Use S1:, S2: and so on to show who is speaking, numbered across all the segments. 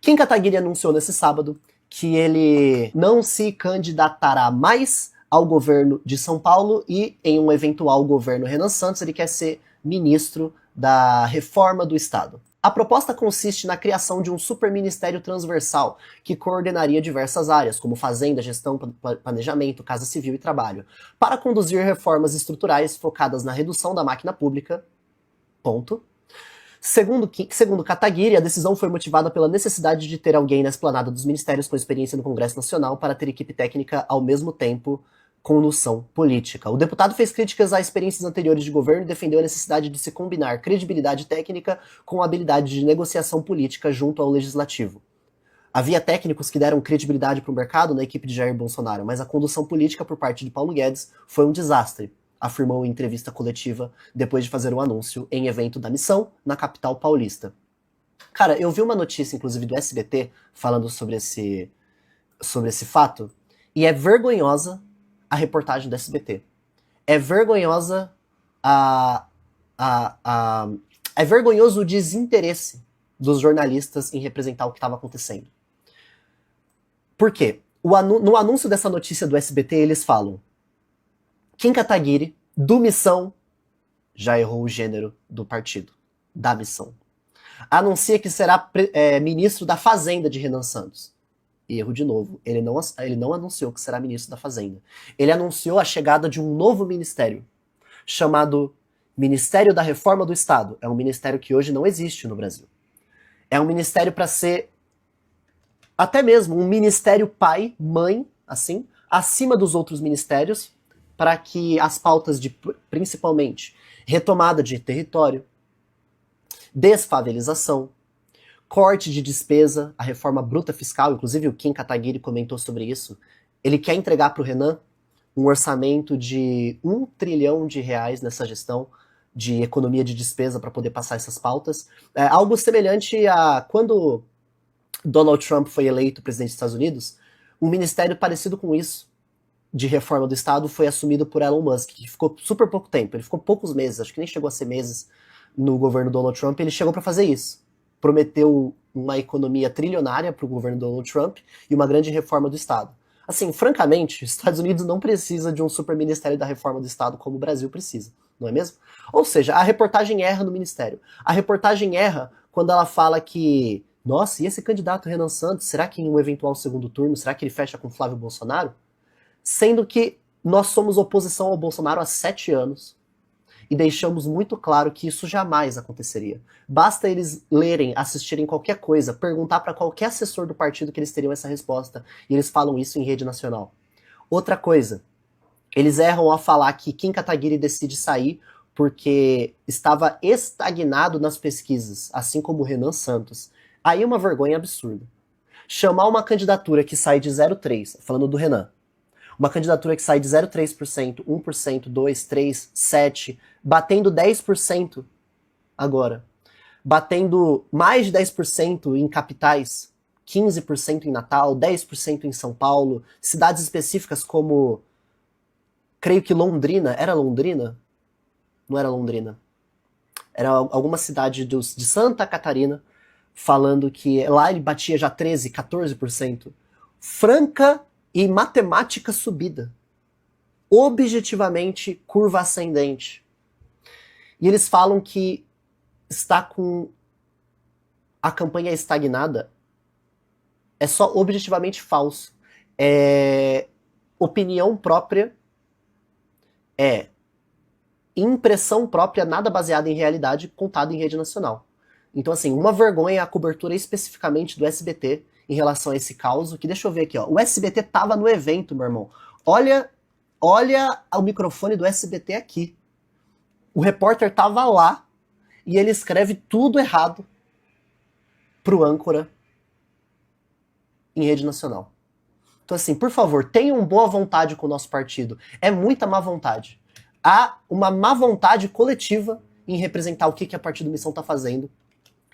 S1: Kim Kataguiri anunciou nesse sábado que ele não se candidatará mais ao governo de São Paulo e, em um eventual governo Renan Santos, ele quer ser ministro da Reforma do Estado. A proposta consiste na criação de um superministério transversal que coordenaria diversas áreas, como fazenda, gestão, planejamento, casa civil e trabalho, para conduzir reformas estruturais focadas na redução da máquina pública. Ponto. Segundo Kataguiri, a decisão foi motivada pela necessidade de ter alguém na esplanada dos ministérios com experiência no Congresso Nacional para ter equipe técnica ao mesmo tempo com noção política. O deputado fez críticas a experiências anteriores de governo e defendeu a necessidade de se combinar credibilidade técnica com habilidade de negociação política junto ao legislativo. Havia técnicos que deram credibilidade para o mercado na equipe de Jair Bolsonaro, mas a condução política por parte de Paulo Guedes foi um desastre, afirmou em entrevista coletiva depois de fazer um anúncio em evento da missão na capital paulista. Cara, eu vi uma notícia, inclusive, do SBT falando sobre esse fato, e é vergonhosa a reportagem do SBT. É vergonhosa é vergonhoso o desinteresse dos jornalistas em representar o que estava acontecendo. Por quê? No anúncio dessa notícia do SBT, eles falam: Kim Kataguiri, do Missão, já errou o gênero do partido, da Missão, anuncia que será ministro da Fazenda de Renan Santos. Erro de novo, ele não anunciou que será ministro da Fazenda. Ele anunciou a chegada de um novo ministério, chamado Ministério da Reforma do Estado. É um ministério que hoje não existe no Brasil. É um ministério para ser até mesmo um ministério pai, mãe, assim, acima dos outros ministérios, para que as pautas de, principalmente, retomada de território, desfavelização, corte de despesa, a reforma bruta fiscal, inclusive o Kim Kataguiri comentou sobre isso, ele quer entregar para o Renan um orçamento de R$1 trilhão nessa gestão de economia de despesa para poder passar essas pautas. Algo semelhante a quando Donald Trump foi eleito presidente dos Estados Unidos, um ministério parecido com isso, de reforma do Estado, foi assumido por Elon Musk, que ficou super pouco tempo, ele ficou poucos meses, acho que nem chegou a ser meses no governo Donald Trump, ele chegou para fazer isso. Prometeu uma economia trilionária para o governo Donald Trump e uma grande reforma do Estado. Assim, francamente, os Estados Unidos não precisa de um super ministério da reforma do Estado como o Brasil precisa, não é mesmo? Ou seja, a reportagem erra no ministério. A reportagem erra quando ela fala que, nossa, e esse candidato Renan Santos, será que em um eventual segundo turno, será que ele fecha com Flávio Bolsonaro? Sendo que nós somos oposição ao Bolsonaro há 7 anos. E deixamos muito claro que isso jamais aconteceria. Basta eles lerem, assistirem qualquer coisa, perguntar para qualquer assessor do partido que eles teriam essa resposta. E eles falam isso em rede nacional. Outra coisa, eles erram ao falar que Kim Kataguiri decide sair porque estava estagnado nas pesquisas, assim como o Renan Santos. Aí é uma vergonha absurda. Chamar uma candidatura que sai de 0,3%, falando do Renan, uma candidatura que sai de 0,3%, 1%, 2%, 3%, 7%, batendo 10% agora. Batendo mais de 10% em capitais, 15% em Natal, 10% em São Paulo, cidades específicas como, creio que Londrina, era Londrina? Não era Londrina. Era alguma cidade de Santa Catarina, falando que lá ele batia já 13%, 14%. Franca e matemática subida. Objetivamente, curva ascendente. E eles falam que está com a campanha estagnada. É só objetivamente falso. É opinião própria, é impressão própria, nada baseada em realidade, contada em rede nacional. Então, assim, uma vergonha a cobertura especificamente do SBT em relação a esse caos, que deixa eu ver aqui, ó. O SBT tava no evento, meu irmão. Olha o microfone do SBT aqui. O repórter tava lá e ele escreve tudo errado pro âncora em rede nacional. Então, assim, por favor, tenham boa vontade com o nosso partido. É muita má vontade. Há uma má vontade coletiva em representar o que a Partido Missão tá fazendo.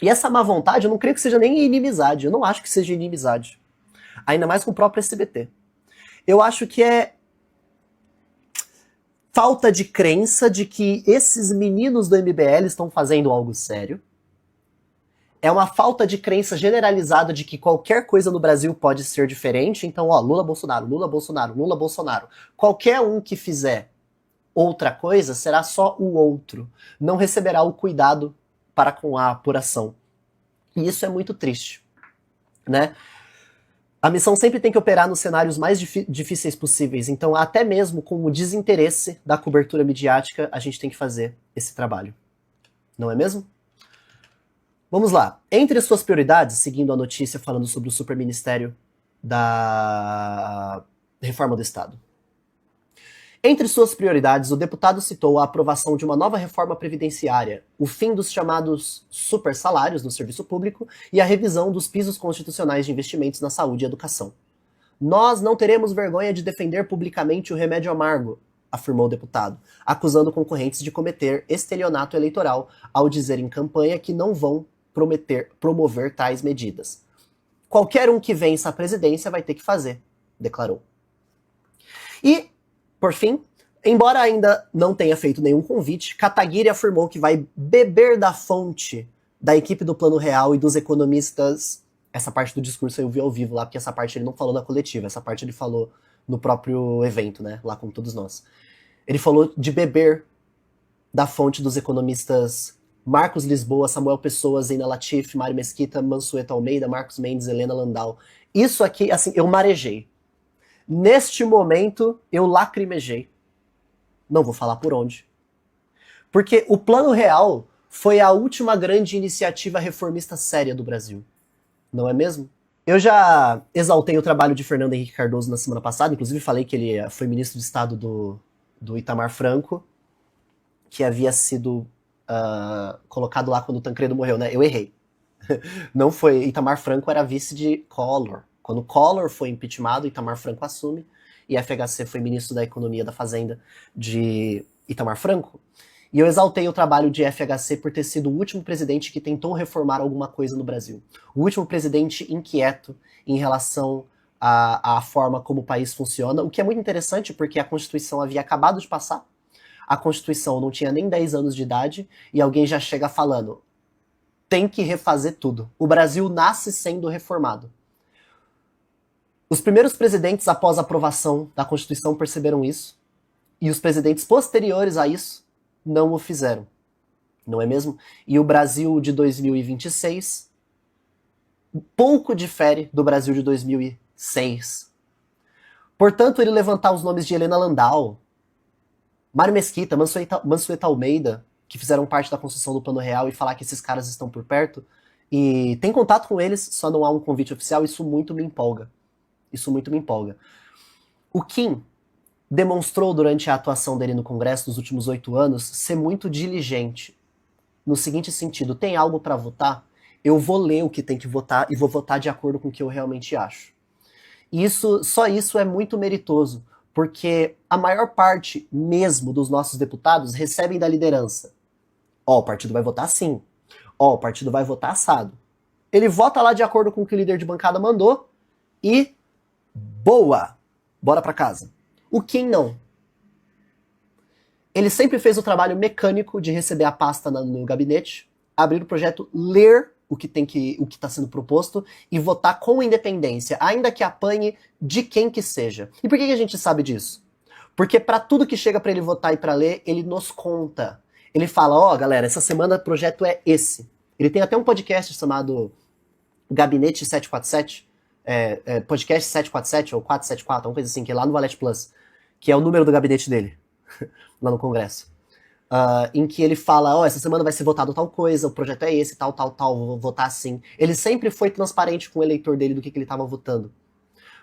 S1: E essa má vontade, eu não creio que seja nem inimizade. Eu não acho que seja inimizade. Ainda mais com o próprio SBT. Eu acho que é falta de crença de que esses meninos do MBL estão fazendo algo sério. É uma falta de crença generalizada de que qualquer coisa no Brasil pode ser diferente. Então, ó, Lula, Bolsonaro, Lula, Bolsonaro, Lula, Bolsonaro. Qualquer um que fizer outra coisa será só o outro. Não receberá o cuidado para com a apuração. E isso é muito triste, né? A missão sempre tem que operar nos cenários mais difíceis possíveis. Então, até mesmo com o desinteresse da cobertura midiática, a gente tem que fazer esse trabalho. Não é mesmo? Vamos lá. Entre as suas prioridades, seguindo a notícia falando sobre o superministério da reforma do Estado. Entre suas prioridades, o deputado citou a aprovação de uma nova reforma previdenciária, o fim dos chamados super salários no serviço público e a revisão dos pisos constitucionais de investimentos na saúde e educação. Nós não teremos vergonha de defender publicamente o remédio amargo, afirmou o deputado, acusando concorrentes de cometer estelionato eleitoral ao dizer em campanha que não vão promover tais medidas. Qualquer um que vença a presidência vai ter que fazer, declarou. E, por fim, embora ainda não tenha feito nenhum convite, Kataguiri afirmou que vai beber da fonte da equipe do Plano Real e dos economistas. Essa parte do discurso eu vi ao vivo lá, porque essa parte ele não falou na coletiva, essa parte ele falou no próprio evento, né, lá com todos nós. Ele falou de beber da fonte dos economistas Marcos Lisboa, Samuel Pessoa, Zeina Latif, Mário Mesquita, Mansueto Almeida, Marcos Mendes, Helena Landau. Isso aqui, assim, eu marejei. Neste momento, eu lacrimejei. Não vou falar por onde. Porque o Plano Real foi a última grande iniciativa reformista séria do Brasil. Não é mesmo? Eu já exaltei o trabalho de Fernando Henrique Cardoso na semana passada, inclusive falei que ele foi ministro de Estado do Itamar Franco, que havia sido colocado lá quando o Tancredo morreu, né? Eu errei. Não foi. Itamar Franco era vice de Collor. Quando Collor foi impeachmentado, Itamar Franco assume, e FHC foi ministro da Economia e da Fazenda de Itamar Franco. E eu exaltei o trabalho de FHC por ter sido o último presidente que tentou reformar alguma coisa no Brasil. O último presidente inquieto em relação à forma como o país funciona, o que é muito interessante porque a Constituição havia acabado de passar, a Constituição não tinha nem 10 anos de idade, e alguém já chega falando, tem que refazer tudo. O Brasil nasce sendo reformado. Os primeiros presidentes após a aprovação da Constituição perceberam isso, e os presidentes posteriores a isso não o fizeram. Não é mesmo? E o Brasil de 2026 pouco difere do Brasil de 2006. Portanto, ele levantar os nomes de Helena Landau, Mário Mesquita, Mansueto Almeida, que fizeram parte da construção do Plano Real, e falar que esses caras estão por perto, e tem contato com eles, só não há um convite oficial, isso muito me empolga. Isso muito me empolga. O Kim demonstrou durante a atuação dele no Congresso nos últimos 8 anos ser muito diligente. No seguinte sentido, tem algo para votar? Eu vou ler o que tem que votar e vou votar de acordo com o que eu realmente acho. Só isso é muito meritoso, porque a maior parte mesmo dos nossos deputados recebem da liderança. Ó, o partido vai votar assim. Ó, o partido vai votar assado. Ele vota lá de acordo com o que o líder de bancada mandou e boa! Bora pra casa. O Kim não. Ele sempre fez o trabalho mecânico de receber a pasta no gabinete, abrir o projeto, ler o que está sendo proposto e votar com independência, ainda que apanhe de quem que seja. E por que a gente sabe disso? Porque para tudo que chega para ele votar e para ler, ele nos conta. Ele fala, ó, galera, essa semana o projeto é esse. Ele tem até um podcast chamado Gabinete 747, podcast 747 ou 474, uma coisa assim, que é lá no Valete Plus, que é o número do gabinete dele, lá no Congresso. Em que ele fala, ó, essa semana vai ser votado tal coisa, o projeto é esse, tal, vou votar assim. Ele sempre foi transparente com o eleitor dele do que ele estava votando.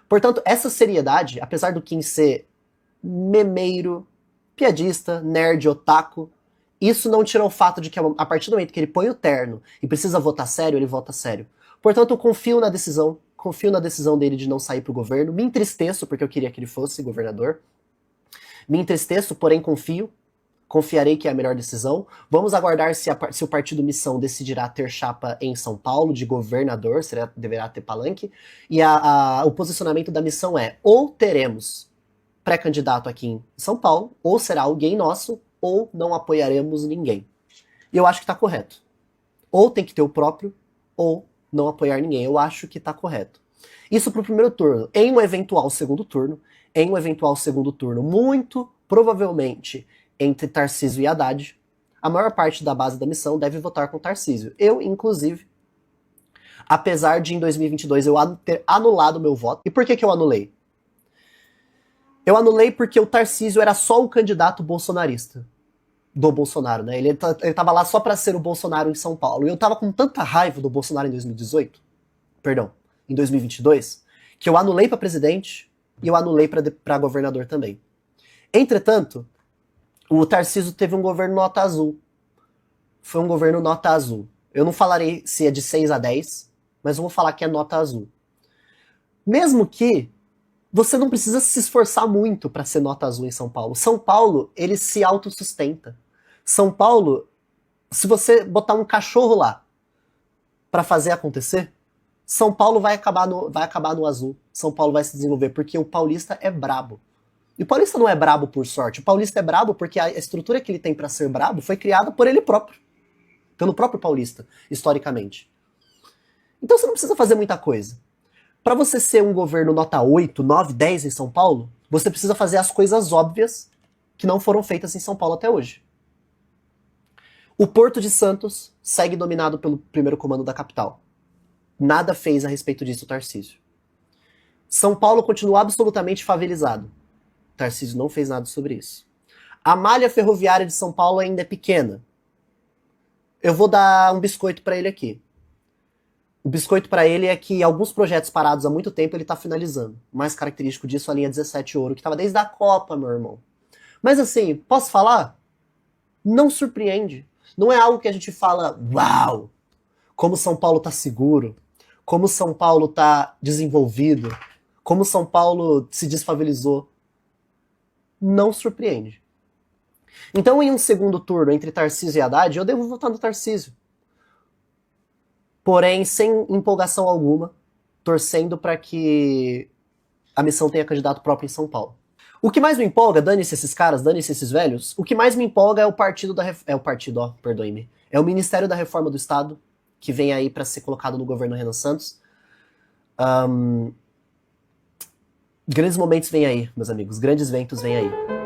S1: Portanto, essa seriedade, apesar do Kim ser memeiro, piadista, nerd, otaku, isso não tira o fato de que a partir do momento que ele põe o terno e precisa votar sério, ele vota sério. Portanto, eu confio na decisão dele de não sair pro governo, me entristeço porque eu queria que ele fosse governador, me entristeço, porém confio, confiarei que é a melhor decisão. Vamos aguardar se o Partido Missão decidirá ter chapa em São Paulo, de governador, deverá ter palanque. E o posicionamento da missão é, ou teremos pré-candidato aqui em São Paulo, ou será alguém nosso, ou não apoiaremos ninguém. E eu acho que está correto. Ou tem que ter o próprio, ou não apoiar ninguém. Eu acho que tá correto. Isso pro primeiro turno. Em um eventual segundo turno, muito provavelmente entre Tarcísio e Haddad, a maior parte da base da missão deve votar com Tarcísio. Eu, inclusive, apesar de em 2022 eu ter anulado meu voto. E por que eu anulei? Eu anulei porque o Tarcísio era só o candidato bolsonarista do Bolsonaro, né? Ele tava lá só pra ser o Bolsonaro em São Paulo. E eu tava com tanta raiva do Bolsonaro em 2018, perdão, em 2022, que eu anulei pra presidente e eu anulei pra governador também. Entretanto, o Tarcísio teve um governo nota azul. Foi um governo nota azul. Eu não falarei se é de 6 a 10, mas eu vou falar que é nota azul. Mesmo que você não precisa se esforçar muito para ser nota azul em São Paulo. São Paulo, ele se autossustenta. São Paulo, se você botar um cachorro lá para fazer acontecer, São Paulo vai acabar no azul. São Paulo vai se desenvolver, porque o paulista é brabo. E o paulista não é brabo por sorte. O paulista é brabo porque a estrutura que ele tem para ser brabo foi criada por ele próprio. Pelo próprio paulista, historicamente. Então você não precisa fazer muita coisa. Para você ser um governo nota 8, 9, 10 em São Paulo, você precisa fazer as coisas óbvias que não foram feitas em São Paulo até hoje. O Porto de Santos segue dominado pelo primeiro comando da capital. Nada fez a respeito disso o Tarcísio. São Paulo continua absolutamente favelizado. O Tarcísio não fez nada sobre isso. A malha ferroviária de São Paulo ainda é pequena. Eu vou dar um biscoito para ele aqui. O biscoito para ele é que alguns projetos parados há muito tempo ele tá finalizando. O mais característico disso é a linha 17 Ouro, que tava desde a Copa, meu irmão. Mas assim, posso falar? Não surpreende. Não é algo que a gente fala, uau! Como São Paulo tá seguro, como São Paulo tá desenvolvido, como São Paulo se desfavelizou. Não surpreende. Então, em um segundo turno entre Tarcísio e Haddad, eu devo votar no Tarcísio. Porém, sem empolgação alguma, torcendo para que a missão tenha candidato próprio em São Paulo. O que mais me empolga, dane-se esses caras, dane-se esses velhos, o que mais me empolga é o partido da... É o Ministério da Reforma do Estado, que vem aí para ser colocado no governo Renan Santos. Grandes momentos vêm aí, meus amigos, grandes ventos vêm aí.